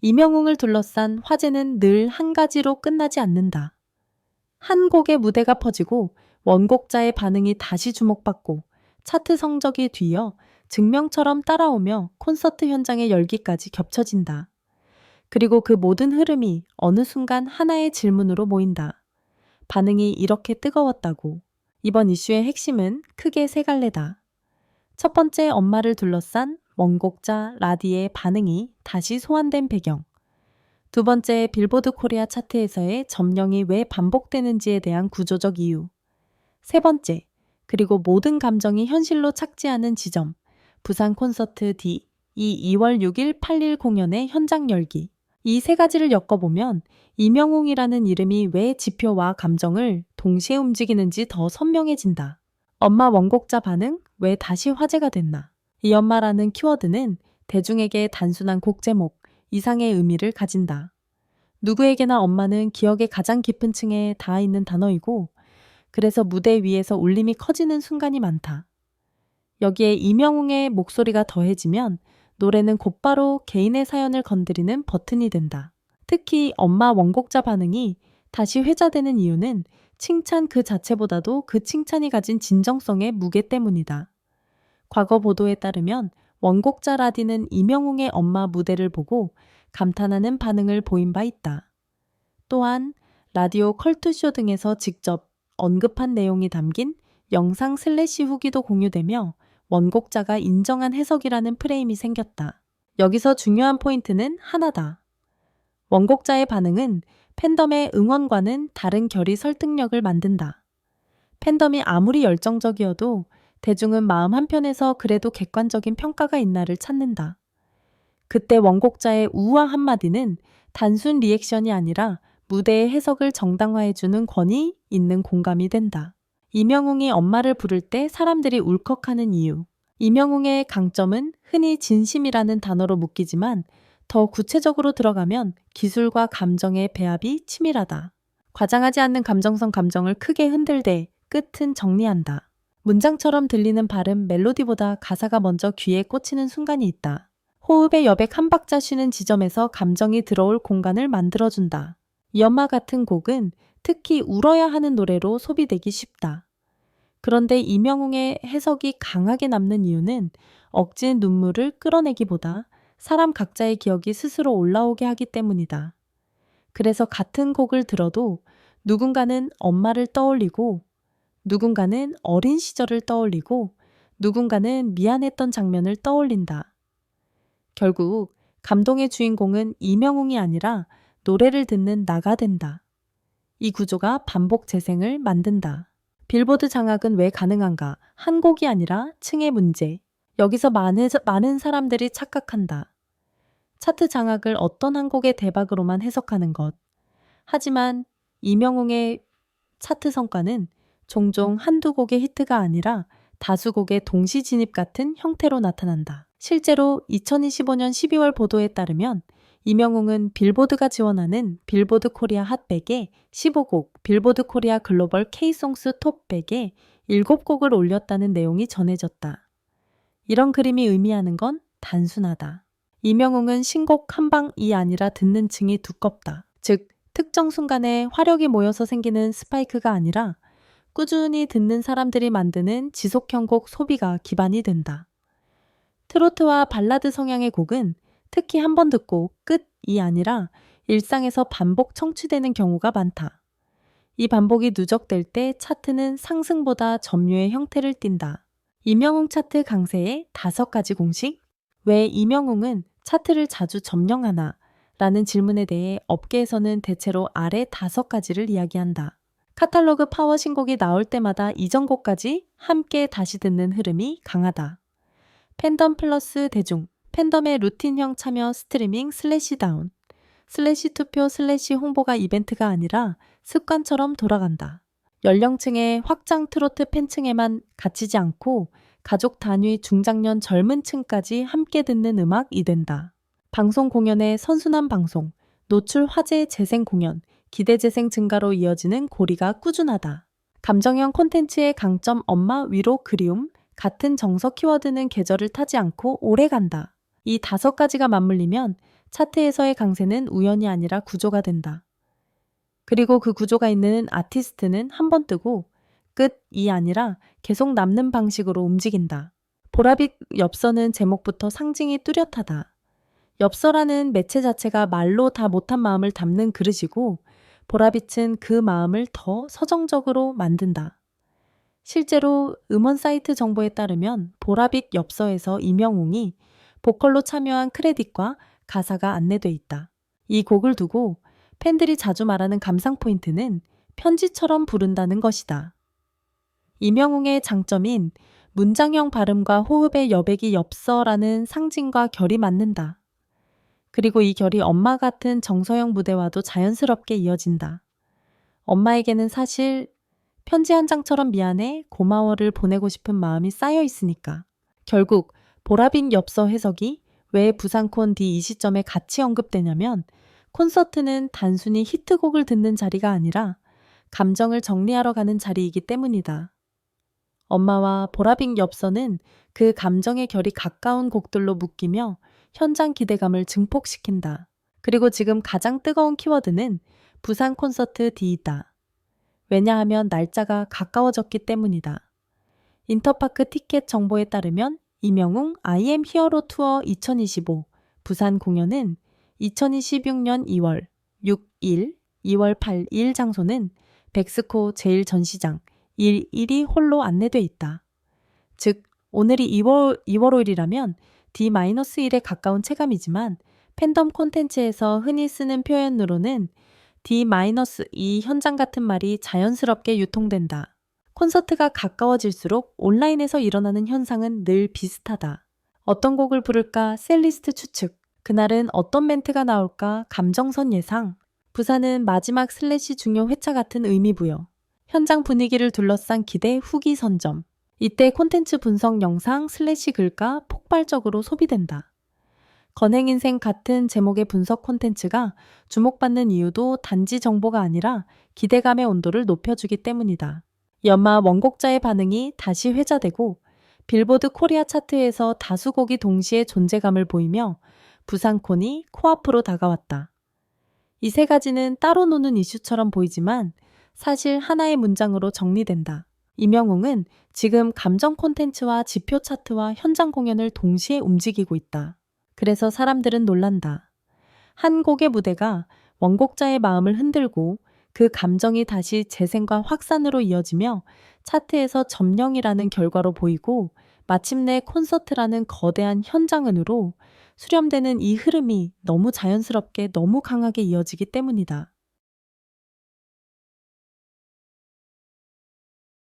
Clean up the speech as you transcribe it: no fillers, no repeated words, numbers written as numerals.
이명웅을 둘러싼 화제는 늘 한 가지로 끝나지 않는다. 한 곡의 무대가 퍼지고 원곡자의 반응이 다시 주목받고 차트 성적이 뒤이어 증명처럼 따라오며 콘서트 현장의 열기까지 겹쳐진다. 그리고 그 모든 흐름이 어느 순간 하나의 질문으로 모인다. 반응이 이렇게 뜨거웠다고. 이번 이슈의 핵심은 크게 세 갈래다. 첫 번째, 엄마를 둘러싼 원곡자 라디의 반응이 다시 소환된 배경. 두 번째, 빌보드 코리아 차트에서의 점령이 왜 반복되는지에 대한 구조적 이유. 세 번째, 그리고 모든 감정이 현실로 착지하는 지점. 부산 콘서트 D, 이 2월 6일 8일 공연의 현장 열기. 이 세 가지를 엮어보면 이명웅이라는 이름이 왜 지표와 감정을 동시에 움직이는지 더 선명해진다. 엄마 원곡자 반응, 왜 다시 화제가 됐나? 이 엄마라는 키워드는 대중에게 단순한 곡 제목 이상의 의미를 가진다. 누구에게나 엄마는 기억의 가장 깊은 층에 닿아 있는 단어이고, 그래서 무대 위에서 울림이 커지는 순간이 많다. 여기에 이명웅의 목소리가 더해지면 노래는 곧바로 개인의 사연을 건드리는 버튼이 된다. 특히 엄마 원곡자 반응이 다시 회자되는 이유는 칭찬 그 자체보다도 그 칭찬이 가진 진정성의 무게 때문이다. 과거 보도에 따르면 원곡자 라디는 이명웅의 엄마 무대를 보고 감탄하는 반응을 보인 바 있다. 또한 라디오 컬투쇼 등에서 직접 언급한 내용이 담긴 영상 슬래시 후기도 공유되며 원곡자가 인정한 해석이라는 프레임이 생겼다. 여기서 중요한 포인트는 하나다. 원곡자의 반응은 팬덤의 응원과는 다른 결이 설득력을 만든다. 팬덤이 아무리 열정적이어도 대중은 마음 한편에서 그래도 객관적인 평가가 있나를 찾는다. 그때 원곡자의 우아 한마디는 단순 리액션이 아니라 무대의 해석을 정당화해주는 권위 있는 공감이 된다. 이명웅이 엄마를 부를 때 사람들이 울컥하는 이유. 이명웅의 강점은 흔히 진심이라는 단어로 묶이지만 더 구체적으로 들어가면 기술과 감정의 배합이 치밀하다. 과장하지 않는 감정성 감정을 크게 흔들되 끝은 정리한다. 문장처럼 들리는 발음 멜로디보다 가사가 먼저 귀에 꽂히는 순간이 있다. 호흡의 여백 한 박자 쉬는 지점에서 감정이 들어올 공간을 만들어준다. 이 엄마 같은 곡은 특히 울어야 하는 노래로 소비되기 쉽다. 그런데 이명웅의 해석이 강하게 남는 이유는 억지 눈물을 끌어내기보다 사람 각자의 기억이 스스로 올라오게 하기 때문이다. 그래서 같은 곡을 들어도 누군가는 엄마를 떠올리고, 누군가는 어린 시절을 떠올리고, 누군가는 미안했던 장면을 떠올린다. 결국 감동의 주인공은 이명웅이 아니라 노래를 듣는 나가 된다. 이 구조가 반복 재생을 만든다. 빌보드 장악은 왜 가능한가? 한 곡이 아니라 층의 문제. 여기서 많은 사람들이 착각한다. 차트 장악을 어떤 한 곡의 대박으로만 해석하는 것. 하지만 이명웅의 차트 성과는 종종 한두 곡의 히트가 아니라 다수 곡의 동시 진입 같은 형태로 나타난다. 실제로 2025년 12월 보도에 따르면 이명웅은 빌보드가 지원하는 빌보드 코리아 핫100에 15곡, 빌보드 코리아 글로벌 K송스 톱 100에 7곡을 올렸다는 내용이 전해졌다. 이런 그림이 의미하는 건 단순하다. 이명웅은 신곡 한 방이 아니라 듣는 층이 두껍다. 즉, 특정 순간에 화력이 모여서 생기는 스파이크가 아니라 꾸준히 듣는 사람들이 만드는 지속형 곡 소비가 기반이 된다. 트로트와 발라드 성향의 곡은 특히 한 번 듣고 끝이 아니라 일상에서 반복 청취되는 경우가 많다. 이 반복이 누적될 때 차트는 상승보다 점유의 형태를 띈다. 이명웅 차트 강세의 5가지 공식? 왜 이명웅은 차트를 자주 점령하나? 라는 질문에 대해 업계에서는 대체로 아래 5가지를 이야기한다. 카탈로그 파워 신곡이 나올 때마다 이전 곡까지 함께 다시 듣는 흐름이 강하다. 팬덤 플러스 대중, 팬덤의 루틴형 참여 스트리밍 슬래시 다운, 슬래시 투표 슬래시 홍보가 이벤트가 아니라 습관처럼 돌아간다. 연령층의 확장 트로트 팬층에만 갇히지 않고 가족 단위 중장년 젊은 층까지 함께 듣는 음악이 된다. 방송 공연의 선순환 방송, 노출 화제 재생 공연, 기대 재생 증가로 이어지는 고리가 꾸준하다. 감정형 콘텐츠의 강점 엄마 위로 그리움, 같은 정서 키워드는 계절을 타지 않고 오래 간다. 이 5가지가 맞물리면 차트에서의 강세는 우연이 아니라 구조가 된다. 그리고 그 구조가 있는 아티스트는 한 번 뜨고 끝이 아니라 계속 남는 방식으로 움직인다. 보라빛 엽서는 제목부터 상징이 뚜렷하다. 엽서라는 매체 자체가 말로 다 못한 마음을 담는 그릇이고 보라빛은 그 마음을 더 서정적으로 만든다. 실제로 음원 사이트 정보에 따르면 보라빛 엽서에서 임영웅이 보컬로 참여한 크레딧과 가사가 안내돼 있다. 이 곡을 두고 팬들이 자주 말하는 감상 포인트는 편지처럼 부른다는 것이다. 임영웅의 장점인 문장형 발음과 호흡의 여백이 엽서라는 상징과 결이 맞는다. 그리고 이 결이 엄마 같은 정서형 무대와도 자연스럽게 이어진다. 엄마에게는 사실 편지 한 장처럼 미안해, 고마워를 보내고 싶은 마음이 쌓여 있으니까. 결국 보라빛 엽서 해석이 왜 부산콘 D 이 시점에 같이 언급되냐면 콘서트는 단순히 히트곡을 듣는 자리가 아니라 감정을 정리하러 가는 자리이기 때문이다. 엄마와 보라빛 엽서는 그 감정의 결이 가까운 곡들로 묶이며 현장 기대감을 증폭시킨다. 그리고 지금 가장 뜨거운 키워드는 부산 콘서트 D이다. 왜냐하면 날짜가 가까워졌기 때문이다. 인터파크 티켓 정보에 따르면 임영웅 I am 히어로 투어 2025 부산 공연은 2026년 2월 6일, 2월 8일 장소는 백스코 제1전시장 1일이 홀로 안내돼 있다. 즉 오늘이 2월 5일이라면 D-1에 가까운 체감이지만 팬덤 콘텐츠에서 흔히 쓰는 표현으로는 D-2 현장 같은 말이 자연스럽게 유통된다. 콘서트가 가까워질수록 온라인에서 일어나는 현상은 늘 비슷하다. 어떤 곡을 부를까 셀리스트 추측, 그날은 어떤 멘트가 나올까 감정선 예상, 부산은 마지막 슬래시 중요 회차 같은 의미부여, 현장 분위기를 둘러싼 기대 후기 선점, 이때 콘텐츠 분석 영상 슬래시 글가 폭발적으로 소비된다. 건행인생 같은 제목의 분석 콘텐츠가 주목받는 이유도 단지 정보가 아니라 기대감의 온도를 높여주기 때문이다. 연마 원곡자의 반응이 다시 회자되고 빌보드 코리아 차트에서 다수 곡이 동시에 존재감을 보이며 부산콘이 코앞으로 다가왔다. 이 세 가지는 따로 노는 이슈처럼 보이지만 사실 하나의 문장으로 정리된다. 임영웅은 지금 감정 콘텐츠와 지표 차트와 현장 공연을 동시에 움직이고 있다. 그래서 사람들은 놀란다. 한 곡의 무대가 원곡자의 마음을 흔들고 그 감정이 다시 재생과 확산으로 이어지며 차트에서 점령이라는 결과로 보이고 마침내 콘서트라는 거대한 현장은으로 수렴되는 이 흐름이 너무 자연스럽게 너무 강하게 이어지기 때문이다.